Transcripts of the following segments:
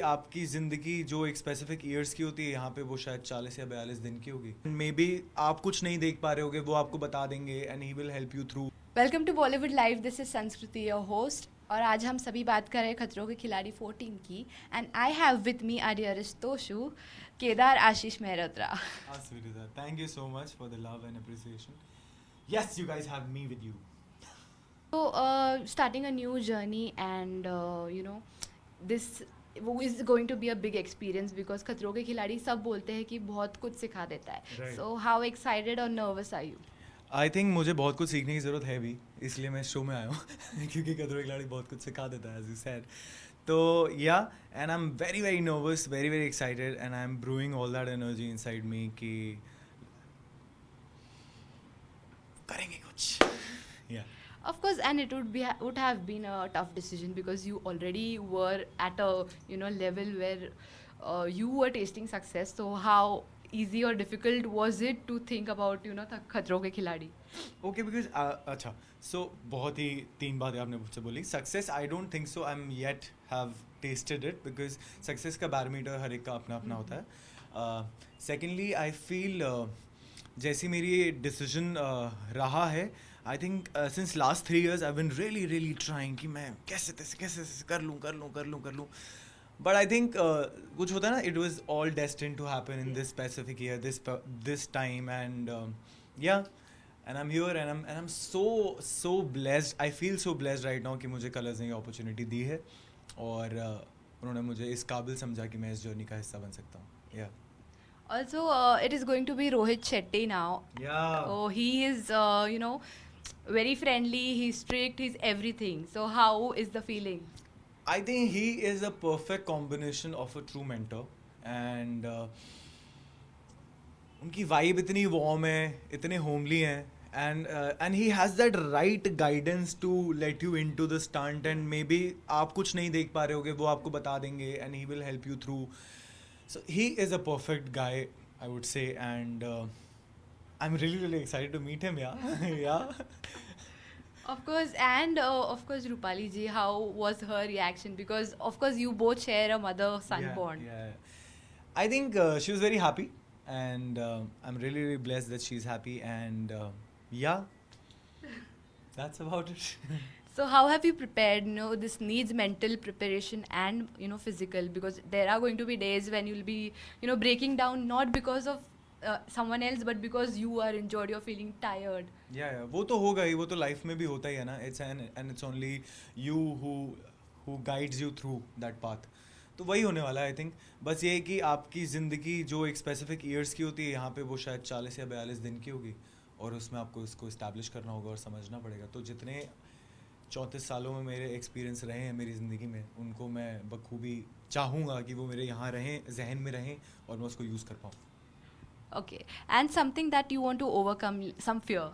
आपकी ज़िंदगी जो एक स्पेसिफिक ईयर्स की होती है, यहाँ पे वो शायद 40 या 42 दिन की होगी. मे बी आप कुछ नहीं देख पा रहे होगे, वो आपको बता देंगे and he will help you through. Welcome to Bollywood live, this is Sanskriti your host. और आज हम सभी बात कर रहे हैं खतरों के खिलाड़ी 14 की। And I have with me our dearest Toshu, Kedar Ashish Mehrotra. Thank you so much for the love and appreciation. Yes, you guys have me with you. So, starting a new journey, and this is going to be a big experience because खतरों के खिलाड़ी सब बोलते हैं कि बहुत कुछ सिखा देता है. Right. So, how excited or nervous are you? I think मुझे बहुत कुछ सीखने की ज़रूरत है भी, इसलिए मैं इस शो में आया हूँ क्योंकि खतरों के खिलाड़ी बहुत कुछ सिखा देता है, एज यू सेड. तो या, and I am very very nervous, very very excited, and I am brewing all that energy inside me कि करेंगे कुछ. या Of course, and it would have been a tough decision because you already were at a level where you were tasting success. So how easy or difficult was it to think about खतरों के खिलाड़ी? Okay, because अच्छा, सो बहुत ही 3 बातें आपने मुझसे बोली. Success I don't think so I am yet have tested it, because success का बैरोमीटर हर एक का अपना अपना होता है. सेकेंडली आई फील जैसी मेरी डिसीजन रहा है, I think since last 3 years I been really really trying कि मैं कैसे कर लूँ. बट आई थिंक कुछ होता है ना, it was all destined to happen in this specific year, this time, and yeah, and I'm here and I'm so blessed. I feel so blessed right now कि मुझे कलर्स ने ये opportunity दी है और उन्होंने मुझे इस काबिल समझा कि मैं इस जर्नी का हिस्सा बन सकता हूँ. या Also, it is going to be Rohit Shetty now. Yeah. Oh, he is, very friendly. He's strict. He's everything. So, how is the feeling? I think he is a perfect combination of a true mentor, and उनकी vibe इतनी warm है, इतने homely हैं, and he has that right guidance to let you into the stunt, and maybe आप कुछ नहीं देख पा रहे होगे, वो आपको बता देंगे and he will help you through. So he is a perfect guy, I would say, and I'm really really excited to meet him. Yeah. Yeah. Of course, and of course, Rupali ji, how was her reaction? Because of course, you both share a mother-son bond. Yeah. I think she was very happy, and I'm really really blessed that she's happy, and yeah, that's about it. So how have you prepared? This needs mental preparation and physical, because there are going to be days when you'll be breaking down, not because of someone else, but because you are injured, you're feeling tired. Yeah, वो तो होगा ही, वो तो life में भी होता ही है ना. It's only you who guides you through that path. तो वही होने वाला है आई थिंक. बस ये है कि आपकी ज़िंदगी जो एक स्पेसिफिक ईयर्स की होती है, यहाँ पे वो शायद 40 या 42 दिन की होगी, और उसमें आपको इसको इस्टेब्लिश करना होगा और समझना पड़ेगा. तो जितने 34 सालों में मेरे एक्सपीरियंस रहे हैं मेरी ज़िंदगी में, उनको मैं बखूबी चाहूँगा कि वो मेरे यहाँ रहें, जहन में रहें, और मैं उसको यूज़ कर पाऊँ. Okay, and something that you want to overcome, some fear.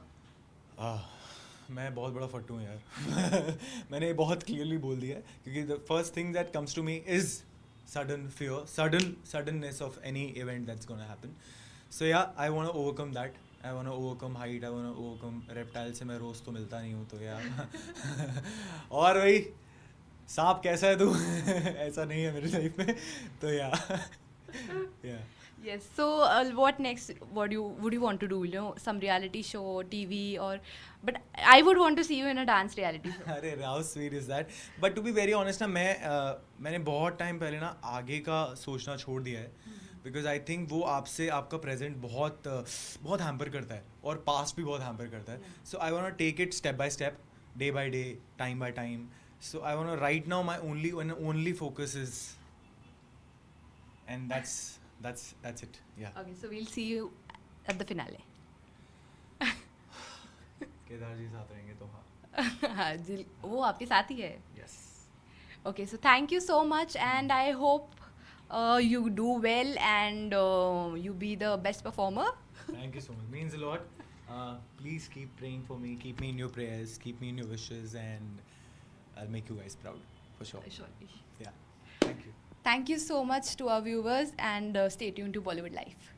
मैं बहुत बड़ा फट्टू हूँ यार. मैंने बहुत क्लियरली बोल दिया है, क्योंकि the first thing that comes to me is sudden fear, suddenness of any event that's gonna happen. So yeah, I want to overcome that. I want to overcome height. I want to overcome reptile से मैं रोज़ तो मिलता नहीं हूँ, तो यार. और भाई सांप कैसा है तू? ऐसा नहीं है मेरी लाइफ में, तो या. Yes. So what next? Would you want to do? Some reality show, TV, or but I would want to see you in a dance reality show. अरे how sweet is that? But to be very honest ना, मैंने बहुत time पहले ना आगे का सोचना छोड़ दिया है, बिकॉज आई थिंक वो आपसे आपका प्रेजेंट बहुत हैम्पर करता है, और पास्ट भी बहुत हैम्पर करता है. So I want to take it step by step, day by day, time by time. So I want to right now my only focus is, and that's it. Yeah. Okay, so we'll see you at the finale. Kedar ji साथ रहेंगे तो हाँ. हाँ जी, वो आपके साथ ही है. Yes. Okay, so thank you so much, and I hope you do well and you be the best performer. Thank you so much. Means a lot. Please keep praying for me. Keep me in your prayers. Keep me in your wishes, and I'll make you guys proud for sure. Surely. Yeah. Thank you. Thank you so much to our viewers, and stay tuned to Bollywood Life.